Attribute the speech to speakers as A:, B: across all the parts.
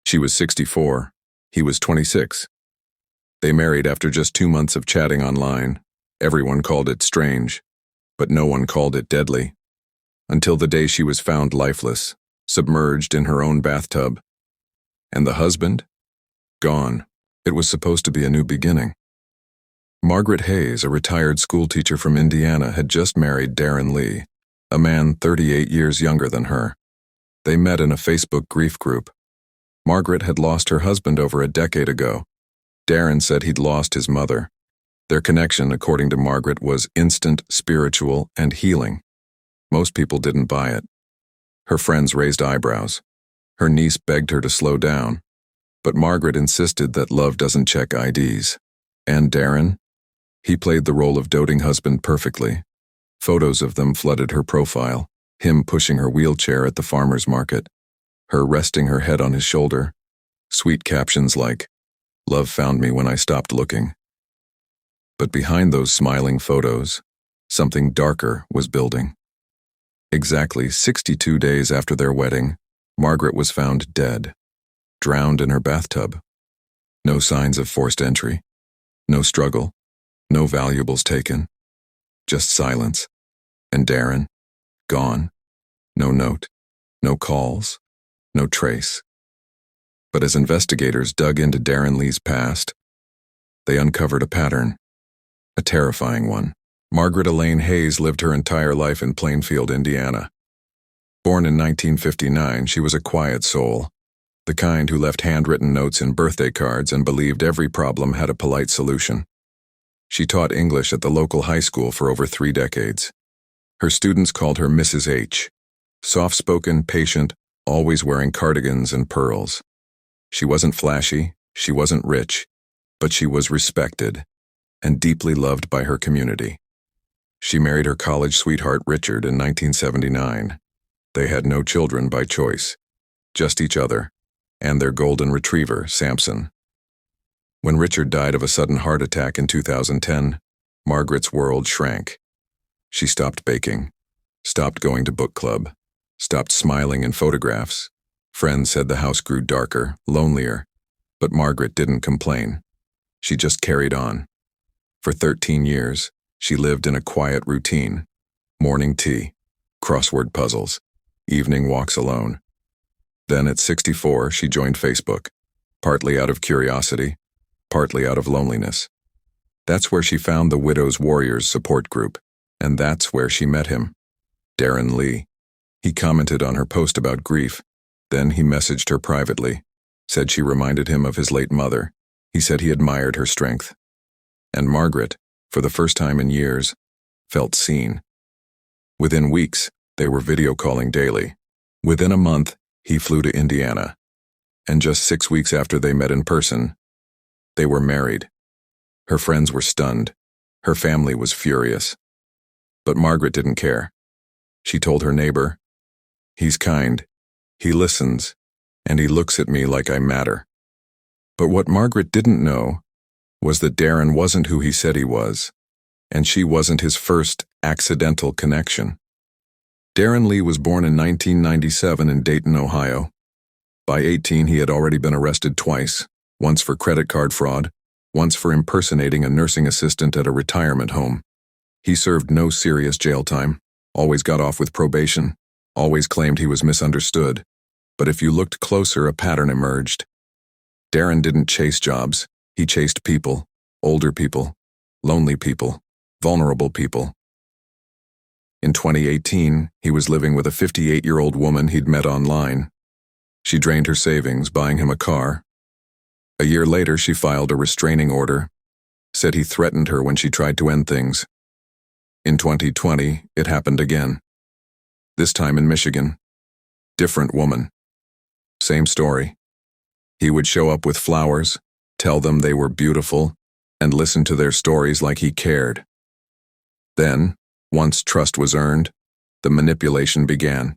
A: She was 64. He was 26. They married after just 2 months of chatting online. Everyone called it strange, but no one called it deadly. Until the day she was found lifeless, submerged in her own bathtub. And the husband? Gone. It was supposed to be a new beginning. Margaret Hayes, a retired schoolteacher from Indiana, had just married Darren Lee, a man 38 years younger than her. They met in a Facebook grief group. Margaret had lost her husband over a decade ago. Darren said he'd lost his mother. Their connection, according to Margaret, was instant, spiritual, and healing. Most people didn't buy it. Her friends raised eyebrows. Her niece begged her to slow down. But Margaret insisted that love doesn't check IDs. And Darren? He played the role of doting husband perfectly. Photos of them flooded her profile, him pushing her wheelchair at the farmer's market, her resting her head on his shoulder, sweet captions like, "Love found me when I stopped looking." But behind those smiling photos, something darker was building. Exactly 62 days after their wedding, Margaret was found dead, drowned in her bathtub. No signs of forced entry, no struggle, no valuables taken, just silence. And Darren, gone. No note, no calls, no trace. But as investigators dug into Darren Lee's past, they uncovered a pattern, a terrifying one. Margaret Elaine Hayes lived her entire life in Plainfield, Indiana. Born in 1959, she was a quiet soul, the kind who left handwritten notes in birthday cards and believed every problem had a polite solution. She taught English at the local high school for over 3 decades. Her students called her Mrs. H, soft-spoken, patient, always wearing cardigans and pearls. She wasn't flashy, she wasn't rich, but she was respected and deeply loved by her community. She married her college sweetheart Richard in 1979. They had no children by choice, just each other, and their golden retriever, Samson. When Richard died of a sudden heart attack in 2010, Margaret's world shrank. She stopped baking, stopped going to book club, stopped smiling in photographs. Friends said the house grew darker, lonelier, but Margaret didn't complain. She just carried on. For 13 years, she lived in a quiet routine: morning tea, crossword puzzles, evening walks alone. Then at 64, she joined Facebook, partly out of curiosity, partly out of loneliness. That's where she found the Widows Warriors support group, and that's where she met him, Darren Lee. He commented on her post about grief. Then he messaged her privately, said she reminded him of his late mother. He said he admired her strength. And Margaret, for the first time in years, felt seen. Within weeks, they were video calling daily. Within a month, he flew to Indiana. And just 6 weeks after they met in person, they were married. Her friends were stunned. Her family was furious. But Margaret didn't care. She told her neighbor, "He's kind, he listens, and he looks at me like I matter." But what Margaret didn't know was that Darren wasn't who he said he was, and she wasn't his first accidental connection. Darren Lee was born in 1997 in Dayton, Ohio. By 18, he had already been arrested twice, once for credit card fraud, once for impersonating a nursing assistant at a retirement home. He served no serious jail time, always got off with probation, always claimed he was misunderstood. But if you looked closer, a pattern emerged. Darren didn't chase jobs, he chased people, older people, lonely people, vulnerable people. In 2018, he was living with a 58-year-old woman he'd met online. She drained her savings, buying him a car. A year later, she filed a restraining order, said he threatened her when she tried to end things. In 2020, it happened again. This time in Michigan. Different woman. Same story. He would show up with flowers, tell them they were beautiful, and listen to their stories like he cared. Then, once trust was earned, the manipulation began.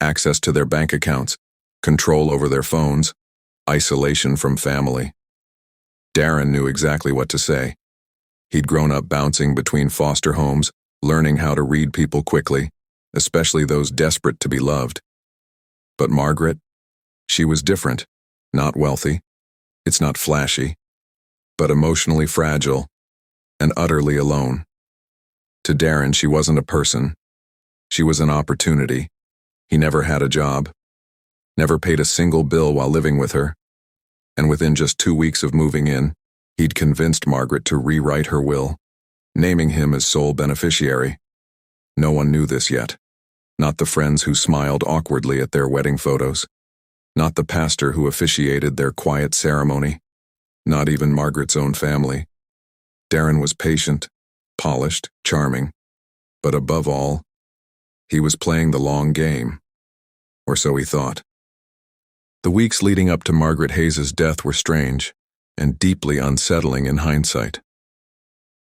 A: Access to their bank accounts, control over their phones, isolation from family. Darren knew exactly what to say. He'd grown up bouncing between foster homes, learning how to read people quickly, especially those desperate to be loved. But Margaret, she was different. Not wealthy. It's not flashy. But emotionally fragile and utterly alone. To Darren, she wasn't a person. She was an opportunity. He never had a job. Never paid a single bill while living with her. And within just 2 weeks of moving in, he'd convinced Margaret to rewrite her will, naming him as sole beneficiary. No one knew this yet. Not the friends who smiled awkwardly at their wedding photos. Not the pastor who officiated their quiet ceremony. Not even Margaret's own family. Darren was patient, polished, charming. But above all, he was playing the long game. Or so he thought. The weeks leading up to Margaret Hayes' death were strange and deeply unsettling in hindsight.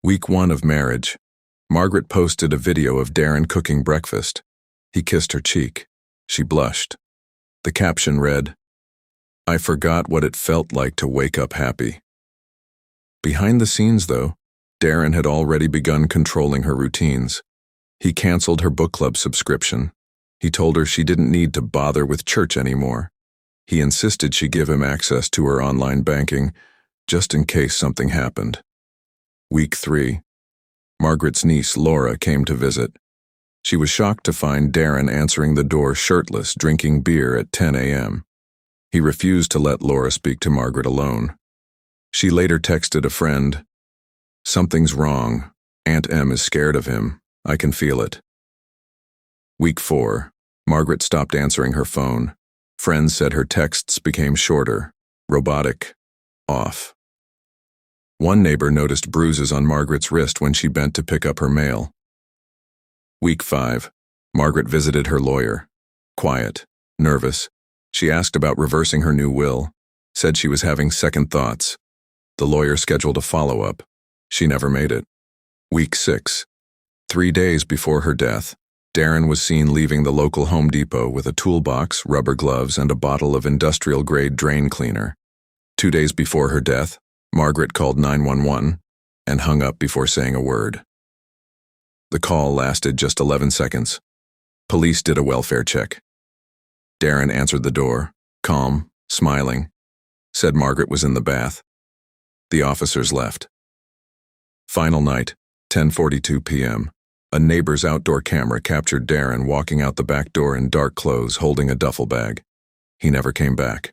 A: Week 1 of marriage, Margaret posted a video of Darren cooking breakfast. He kissed her cheek. She blushed. The caption read, "I forgot what it felt like to wake up happy." Behind the scenes, though, Darren had already begun controlling her routines. He canceled her book club subscription. He told her she didn't need to bother with church anymore. He insisted she give him access to her online banking, just in case something happened. Week 3, Margaret's niece Laura came to visit. She was shocked to find Darren answering the door shirtless, drinking beer at 10 a.m. He refused to let Laura speak to Margaret alone. She later texted a friend, "Something's wrong. Aunt Em is scared of him. I can feel it." Week 4, Margaret stopped answering her phone. Friends said her texts became shorter, robotic, off. One neighbor noticed bruises on Margaret's wrist when she bent to pick up her mail. Week 5, Margaret visited her lawyer. Quiet, nervous. She asked about reversing her new will, said she was having second thoughts. The lawyer scheduled a follow-up. She never made it. Week 6, 3 days before her death, Darren was seen leaving the local Home Depot with a toolbox, rubber gloves, and a bottle of industrial-grade drain cleaner. 2 days before her death, Margaret called 911 and hung up before saying a word. The call lasted just 11 seconds. Police did a welfare check. Darren answered the door, calm, smiling, said Margaret was in the bath. The officers left. Final night, 10:42 p.m. A neighbor's outdoor camera captured Darren walking out the back door in dark clothes holding a duffel bag. He never came back.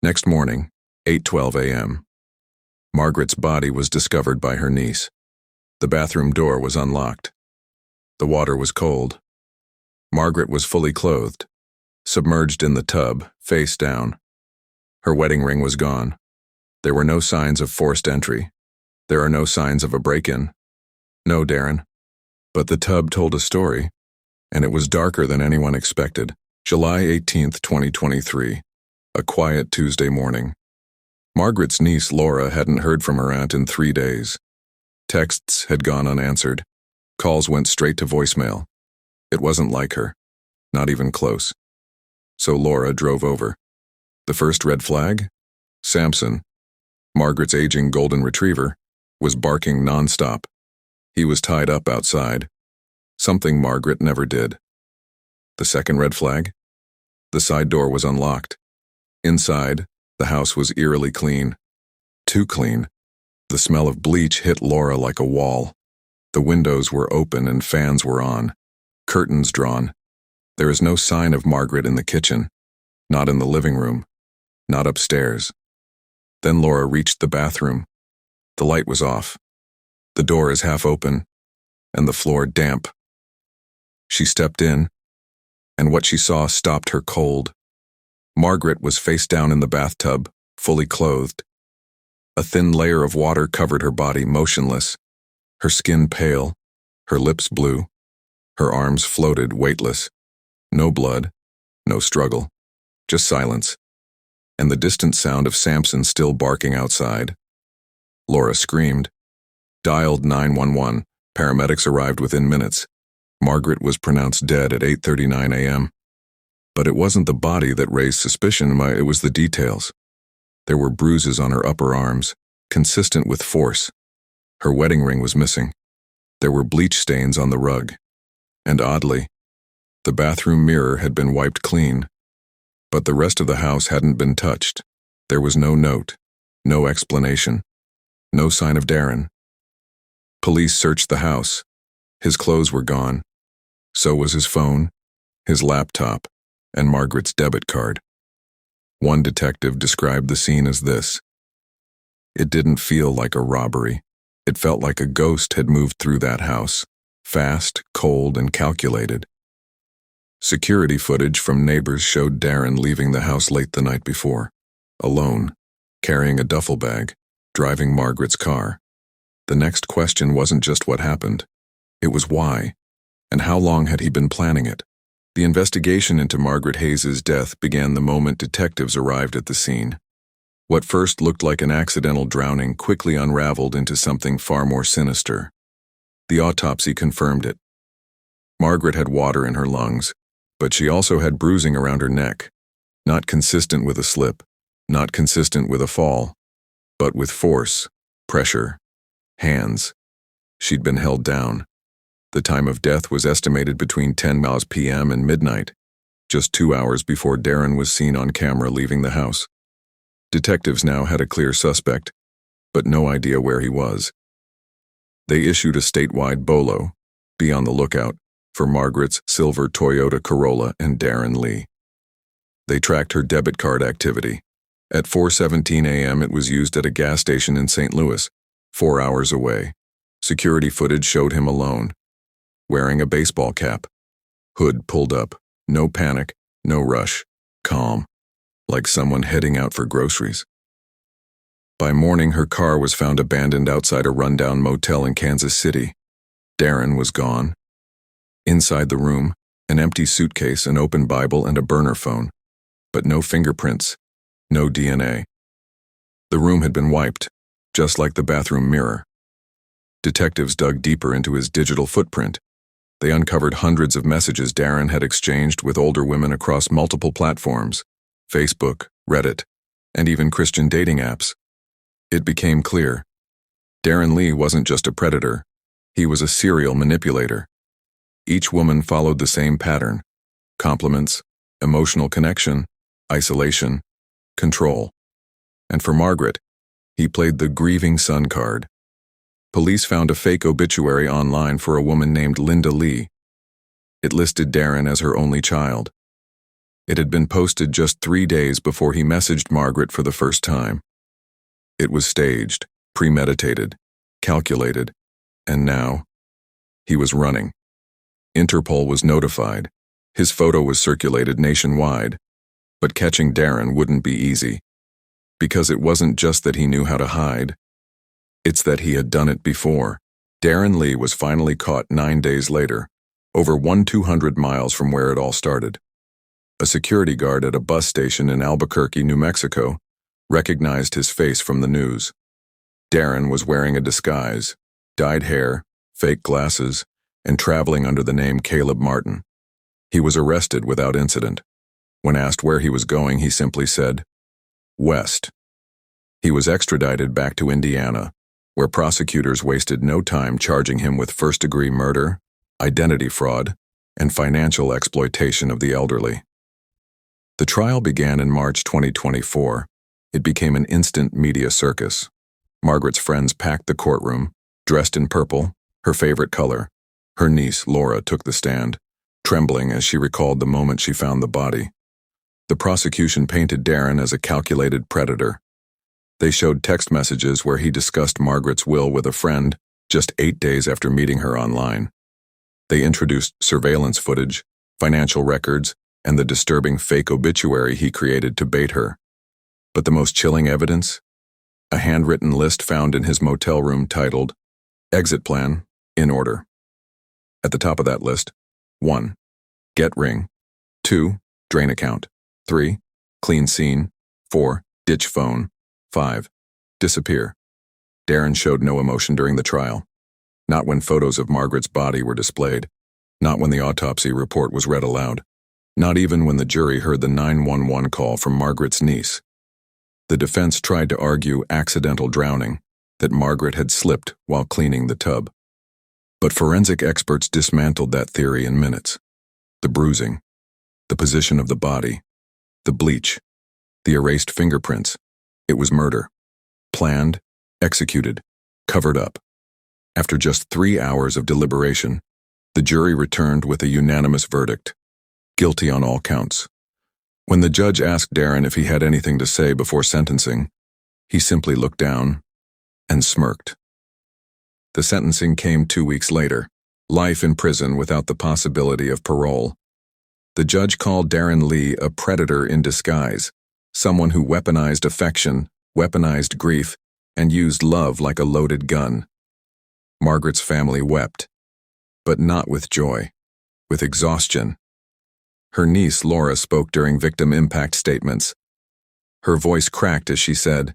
A: Next morning, 8:12 a.m. Margaret's body was discovered by her niece. The bathroom door was unlocked. The water was cold. Margaret was fully clothed, submerged in the tub, face down. Her wedding ring was gone. There were no signs of forced entry. There are no signs of a break-in. No, Darren. But the tub told a story, and it was darker than anyone expected. July 18th, 2023. A quiet Tuesday morning. Margaret's niece Laura hadn't heard from her aunt in 3 days. Texts had gone unanswered. Calls went straight to voicemail. It wasn't like her. Not even close. So Laura drove over. The first red flag? Samson, Margaret's aging golden retriever, was barking nonstop. He was tied up outside. Something Margaret never did. The second red flag? The side door was unlocked. Inside, the house was eerily clean. Too clean. The smell of bleach hit Laura like a wall. The windows were open and fans were on. Curtains drawn. There is no sign of Margaret in the kitchen. Not in the living room. Not upstairs. Then Laura reached the bathroom. The light was off. The door is half open, and the floor damp. She stepped in, and what she saw stopped her cold. Margaret was face down in the bathtub, fully clothed. A thin layer of water covered her body, motionless, her skin pale, her lips blue, her arms floated, weightless. No blood, no struggle, just silence, and the distant sound of Samson still barking outside. Laura screamed. Dialed 911. Paramedics arrived within minutes. Margaret was pronounced dead at 8:39 a.m. But it wasn't the body that raised suspicion, it was the details. There were bruises on her upper arms, consistent with force. Her wedding ring was missing. There were bleach stains on the rug. And oddly, the bathroom mirror had been wiped clean. But the rest of the house hadn't been touched. There was no note, no explanation, no sign of Darren. Police searched the house. His clothes were gone. So was his phone, his laptop, and Margaret's debit card. One detective described the scene as this: "It didn't feel like a robbery. It felt like a ghost had moved through that house, fast, cold, and calculated." Security footage from neighbors showed Darren leaving the house late the night before, alone, carrying a duffel bag, driving Margaret's car. The next question wasn't just what happened. It was why, and how long had he been planning it? The investigation into Margaret Hayes' death began the moment detectives arrived at the scene. What first looked like an accidental drowning quickly unraveled into something far more sinister. The autopsy confirmed it. Margaret had water in her lungs, but she also had bruising around her neck, not consistent with a slip, not consistent with a fall, but with force, pressure, hands. She'd been held down. The time of death was estimated between 10 p.m. and midnight, just 2 hours before Darren was seen on camera leaving the house. Detectives now had a clear suspect, but no idea where he was. They issued a statewide BOLO, be on the lookout, for Margaret's silver Toyota Corolla and Darren Lee. They tracked her debit card activity. At 4:17 a.m. it was used at a gas station in St. Louis, 4 hours away. Security footage showed him alone, wearing a baseball cap. Hood pulled up, no panic, no rush, calm, like someone heading out for groceries. By morning, her car was found abandoned outside a rundown motel in Kansas City. Darren was gone. Inside the room, an empty suitcase, an open Bible, and a burner phone. But no fingerprints, no DNA. The room had been wiped, just like the bathroom mirror. Detectives dug deeper into his digital footprint. They uncovered hundreds of messages Darren had exchanged with older women across multiple platforms: Facebook, Reddit, and even Christian dating apps. It became clear. Darren Lee wasn't just a predator. He was a serial manipulator. Each woman followed the same pattern: compliments, emotional connection, isolation, control. And for Margaret, he played the grieving son card. Police found a fake obituary online for a woman named Linda Lee. It listed Darren as her only child. It had been posted just 3 days before he messaged Margaret for the first time. It was staged, premeditated, calculated, and now he was running. Interpol was notified. His photo was circulated nationwide. But catching Darren wouldn't be easy. Because it wasn't just that he knew how to hide. It's that he had done it before. Darren Lee was finally caught 9 days later, over 200 miles from where it all started. A security guard at a bus station in Albuquerque, New Mexico, recognized his face from the news. Darren was wearing a disguise, dyed hair, fake glasses, and traveling under the name Caleb Martin. He was arrested without incident. When asked where he was going, he simply said, "West." He was extradited back to Indiana, where prosecutors wasted no time charging him with first-degree murder, identity fraud, and financial exploitation of the elderly. The trial began in March 2024. It became an instant media circus. Margaret's friends packed the courtroom, dressed in purple, her favorite color. Her niece, Laura, took the stand, trembling as she recalled the moment she found the body. The prosecution painted Darren as a calculated predator. They showed text messages where he discussed Margaret's will with a friend just 8 days after meeting her online. They introduced surveillance footage, financial records, and the disturbing fake obituary he created to bait her. But the most chilling evidence? A handwritten list found in his motel room titled, "Exit Plan, in order." At the top of that list: 1. Get ring. 2. Drain account. 3. Clean scene. 4. Ditch phone. 5. Disappear. Darren showed no emotion during the trial. Not when photos of Margaret's body were displayed. Not when the autopsy report was read aloud. Not even when the jury heard the 911 call from Margaret's niece. The defense tried to argue accidental drowning, that Margaret had slipped while cleaning the tub. But forensic experts dismantled that theory in minutes. The bruising, the position of the body, the bleach, the erased fingerprints. It was murder. Planned, executed, covered up. After just 3 hours of deliberation, the jury returned with a unanimous verdict. Guilty on all counts. When the judge asked Darren if he had anything to say before sentencing, he simply looked down and smirked. The sentencing came 2 weeks later, life in prison without the possibility of parole. The judge called Darren Lee a predator in disguise, someone who weaponized affection, weaponized grief, and used love like a loaded gun. Margaret's family wept, but not with joy, with exhaustion. Her niece Laura spoke during victim impact statements. Her voice cracked as she said,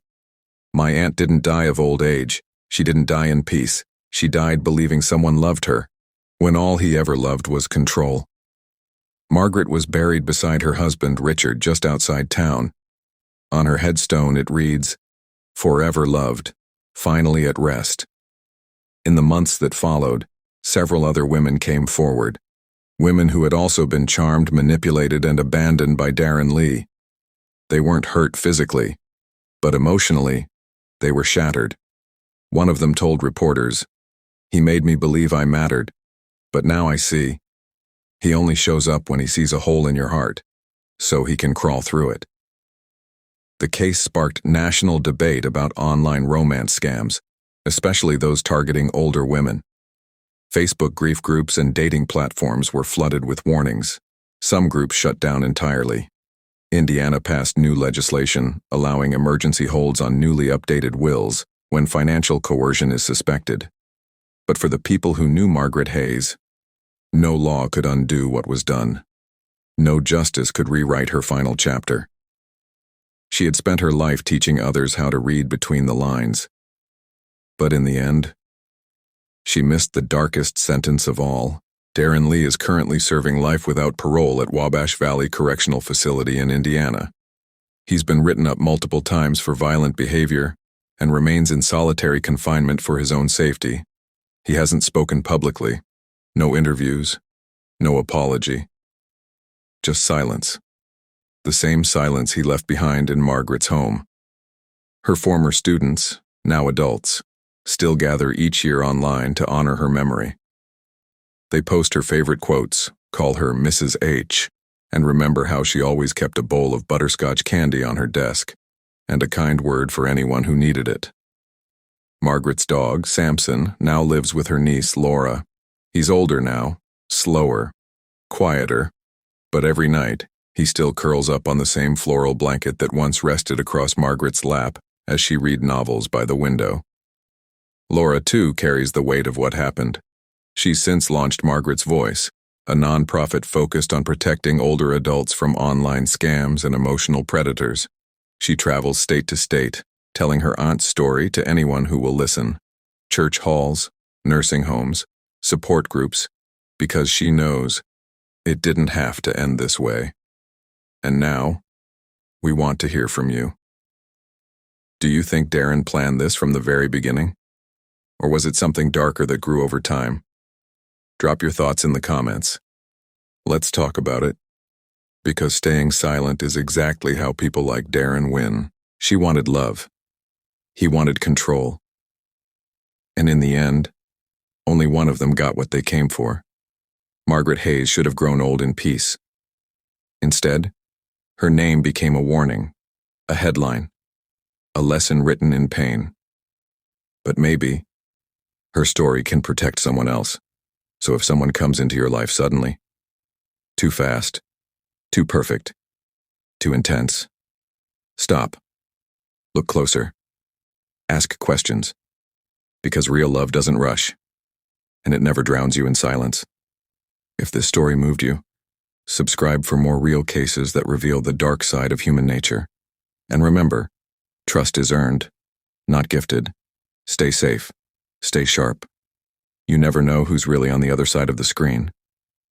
A: "My aunt didn't die of old age. She didn't die in peace. She died believing someone loved her, when all he ever loved was control." Margaret was buried beside her husband Richard just outside town. On her headstone it reads, "Forever loved, finally at rest." In the months that followed, several other women came forward. Women who had also been charmed, manipulated, and abandoned by Darren Lee. They weren't hurt physically, but emotionally, they were shattered. One of them told reporters, "He made me believe I mattered, but now I see. He only shows up when he sees a hole in your heart, so he can crawl through it." The case sparked national debate about online romance scams, especially those targeting older women. Facebook grief groups and dating platforms were flooded with warnings. Some groups shut down entirely. Indiana passed new legislation allowing emergency holds on newly updated wills when financial coercion is suspected. But for the people who knew Margaret Hayes, no law could undo what was done. No justice could rewrite her final chapter. She had spent her life teaching others how to read between the lines. But in the end, she missed the darkest sentence of all. Darren Lee is currently serving life without parole at Wabash Valley Correctional Facility in Indiana. He's been written up multiple times for violent behavior and remains in solitary confinement for his own safety. He hasn't spoken publicly. No interviews. No apology. Just silence. The same silence he left behind in Margaret's home. Her former students, now adults, still gather each year online to honor her memory. They post her favorite quotes, call her Mrs. H, and remember how she always kept a bowl of butterscotch candy on her desk, and a kind word for anyone who needed it. Margaret's dog, Samson, now lives with her niece, Laura. He's older now, slower, quieter, but every night, he still curls up on the same floral blanket that once rested across Margaret's lap as she read novels by the window. Laura, too, carries the weight of what happened. She's since launched Margaret's Voice, a nonprofit focused on protecting older adults from online scams and emotional predators. She travels state to state, telling her aunt's story to anyone who will listen. Church halls, nursing homes, support groups, because she knows it didn't have to end this way. And now, we want to hear from you. Do you think Darren planned this from the very beginning? Or was it something darker that grew over time? Drop your thoughts in the comments. Let's talk about it. Because staying silent is exactly how people like Darren win. She wanted love. He wanted control. And in the end, only one of them got what they came for. Margaret Hayes should have grown old in peace. Instead, her name became a warning, a headline, a lesson written in pain. But maybe her story can protect someone else. So if someone comes into your life suddenly, too fast, too perfect, too intense, stop. Look closer. Ask questions. Because real love doesn't rush, and it never drowns you in silence. If this story moved you, subscribe for more real cases that reveal the dark side of human nature. And remember, trust is earned, not gifted. Stay safe. Stay sharp. You never know who's really on the other side of the screen.